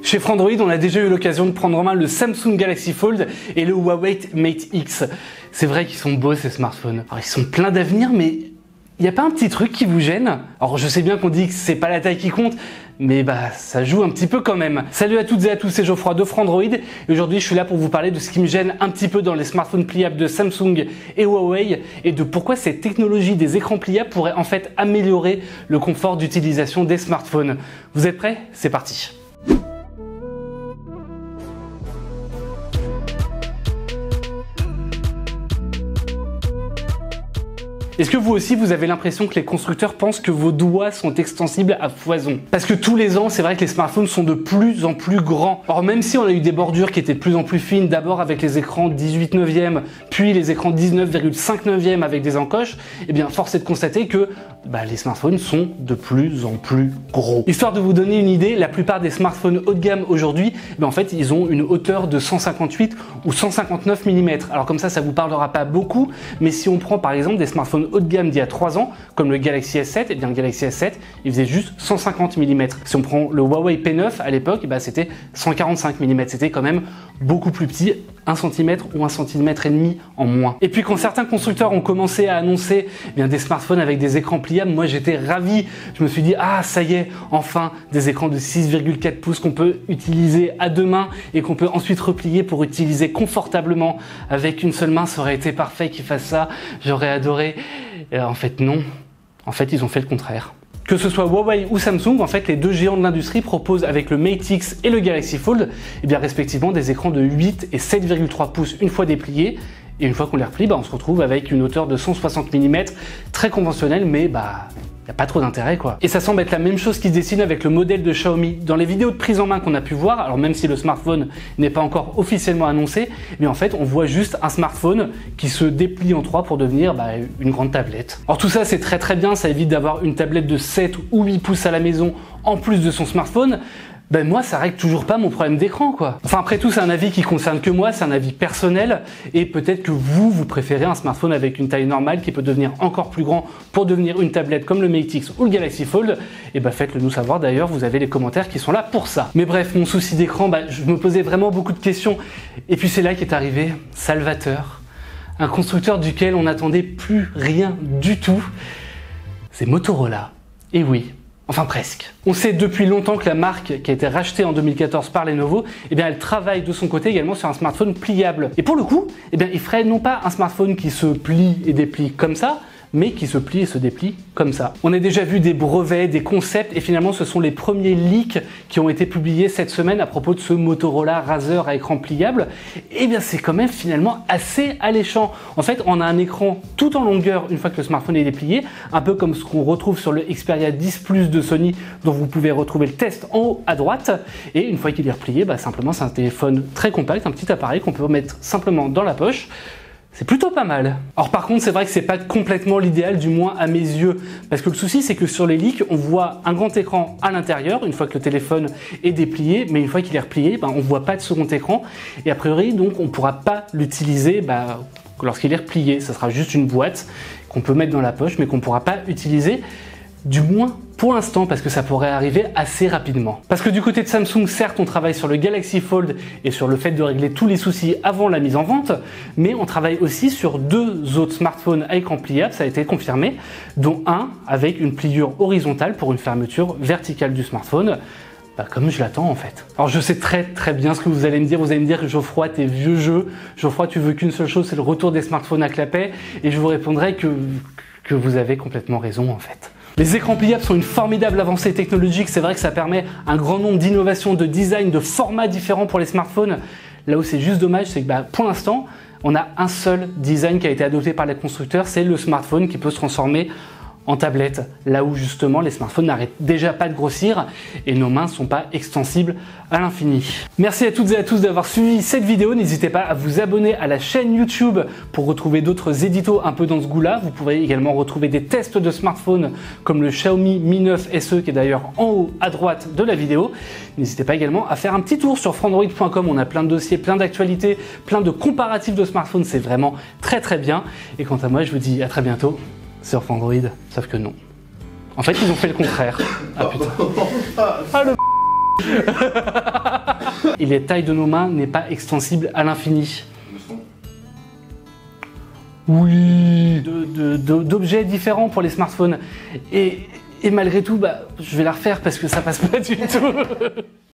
Chez Frandroid, on a déjà eu l'occasion de prendre en main le Samsung Galaxy Fold et le Huawei Mate X. C'est vrai qu'ils sont beaux ces smartphones. Alors ils sont pleins d'avenir, mais il n'y a pas un petit truc qui vous gêne? Alors je sais bien qu'on dit que c'est pas la taille qui compte, mais bah ça joue un petit peu quand même. Salut à toutes et à tous, c'est Geoffroy de Frandroid et aujourd'hui je suis là pour vous parler de ce qui me gêne un petit peu dans les smartphones pliables de Samsung et Huawei et de pourquoi cette technologie des écrans pliables pourrait en fait améliorer le confort d'utilisation des smartphones. Vous êtes prêts? C'est parti. Est-ce que vous aussi, vous avez l'impression que les constructeurs pensent que vos doigts sont extensibles à foison? Parce que tous les ans, c'est vrai que les smartphones sont de plus en plus grands. Or, même si on a eu des bordures qui étaient de plus en plus fines, d'abord avec les écrans 18/9e, puis les écrans 19,5/9e avec des encoches, eh bien, force est de constater que les smartphones sont de plus en plus gros. Histoire de vous donner une idée, la plupart des smartphones haut de gamme aujourd'hui, en fait, ils ont une hauteur de 158 ou 159 mm. Alors comme ça vous parlera pas beaucoup, mais si on prend par exemple des smartphones haut de gamme d'il y a 3 ans, comme le Galaxy S7, le Galaxy S7, il faisait juste 150 mm. Si on prend le Huawei P9 à l'époque, c'était 145 mm. C'était quand même beaucoup plus petit, 1 cm ou 1,5 cm en moins. Et puis quand certains constructeurs ont commencé à annoncer des smartphones avec des écrans pliables, moi j'étais ravi. Je me suis dit, ah ça y est, enfin des écrans de 6,4 pouces qu'on peut utiliser à deux mains et qu'on peut ensuite replier pour utiliser confortablement avec une seule main. Ça aurait été parfait qu'ils fassent ça, j'aurais adoré. Et en fait non, en fait ils ont fait le contraire. Que ce soit Huawei ou Samsung, en fait, les deux géants de l'industrie proposent avec le Mate X et le Galaxy Fold, respectivement des écrans de 8 et 7,3 pouces une fois dépliés. Et une fois qu'on les replie, on se retrouve avec une hauteur de 160 mm, très conventionnelle, mais il n'y a pas trop d'intérêt quoi. Et ça semble être la même chose qui se dessine avec le modèle de Xiaomi. Dans les vidéos de prise en main qu'on a pu voir, alors même si le smartphone n'est pas encore officiellement annoncé, mais en fait on voit juste un smartphone qui se déplie en 3 pour devenir une grande tablette. Alors tout ça c'est très bien, ça évite d'avoir une tablette de 7 ou 8 pouces à la maison en plus de son smartphone. Moi ça règle toujours pas mon problème d'écran quoi. Enfin après tout c'est un avis qui concerne que moi, c'est un avis personnel et peut-être que vous préférez un smartphone avec une taille normale qui peut devenir encore plus grand pour devenir une tablette comme le Mate X ou le Galaxy Fold. Et faites-le nous savoir d'ailleurs, vous avez les commentaires qui sont là pour ça. Mais bref, mon souci d'écran, je me posais vraiment beaucoup de questions et puis c'est là qu'est arrivé Salvateur, un constructeur duquel on n'attendait plus rien du tout. C'est Motorola. Et oui. Enfin presque. On sait depuis longtemps que la marque qui a été rachetée en 2014 par Lenovo, elle travaille de son côté également sur un smartphone pliable. Et pour le coup, il ferait non pas un smartphone qui se plie et déplie comme ça, mais qui se plie et se déplie comme ça. On a déjà vu des brevets, des concepts, et finalement ce sont les premiers leaks qui ont été publiés cette semaine à propos de ce Motorola Razr à écran pliable. C'est quand même finalement assez alléchant. En fait, on a un écran tout en longueur une fois que le smartphone est déplié, un peu comme ce qu'on retrouve sur le Xperia 10 Plus de Sony, dont vous pouvez retrouver le test en haut à droite. Et une fois qu'il est replié, simplement c'est un téléphone très compact, un petit appareil qu'on peut mettre simplement dans la poche. C'est plutôt pas mal. Alors par contre, c'est vrai que c'est pas complètement l'idéal, du moins à mes yeux. Parce que le souci, c'est que sur les leaks, on voit un grand écran à l'intérieur, une fois que le téléphone est déplié, mais une fois qu'il est replié, on voit pas de second écran. Et a priori, donc, on pourra pas l'utiliser lorsqu'il est replié. Ça sera juste une boîte qu'on peut mettre dans la poche, mais qu'on pourra pas utiliser. Du moins pour l'instant, parce que ça pourrait arriver assez rapidement. Parce que du côté de Samsung, certes, on travaille sur le Galaxy Fold et sur le fait de régler tous les soucis avant la mise en vente, mais on travaille aussi sur 2 autres smartphones à écran pliable, ça a été confirmé, dont un avec une pliure horizontale pour une fermeture verticale du smartphone. Comme je l'attends en fait. Alors je sais très bien ce que vous allez me dire. Vous allez me dire que Geoffroy, t'es vieux jeu. Geoffroy, tu veux qu'une seule chose, c'est le retour des smartphones à clapet. Et je vous répondrai que vous avez complètement raison en fait. Les écrans pliables sont une formidable avancée technologique. C'est vrai que ça permet un grand nombre d'innovations, de design, de formats différents pour les smartphones. Là où c'est juste dommage, c'est que pour l'instant, on a un seul design qui a été adopté par les constructeurs, c'est le smartphone qui peut se transformer en tablette, là où justement les smartphones n'arrêtent déjà pas de grossir et nos mains ne sont pas extensibles à l'infini. Merci à toutes et à tous d'avoir suivi cette vidéo. N'hésitez pas à vous abonner à la chaîne YouTube pour retrouver d'autres éditos un peu dans ce goût-là. Vous pourrez également retrouver des tests de smartphones comme le Xiaomi Mi 9 SE qui est d'ailleurs en haut à droite de la vidéo. N'hésitez pas également à faire un petit tour sur frandroid.com. On a plein de dossiers, plein d'actualités, plein de comparatifs de smartphones. C'est vraiment très bien. Et quant à moi, je vous dis à très bientôt sur Frandroid, sauf que non. En fait, ils ont fait le contraire. Ah putain. Ah le Et les tailles de nos mains n'est pas extensible à l'infini. Oui. D'objets différents pour les smartphones. Et malgré tout, bah, je vais la refaire parce que ça passe pas du tout.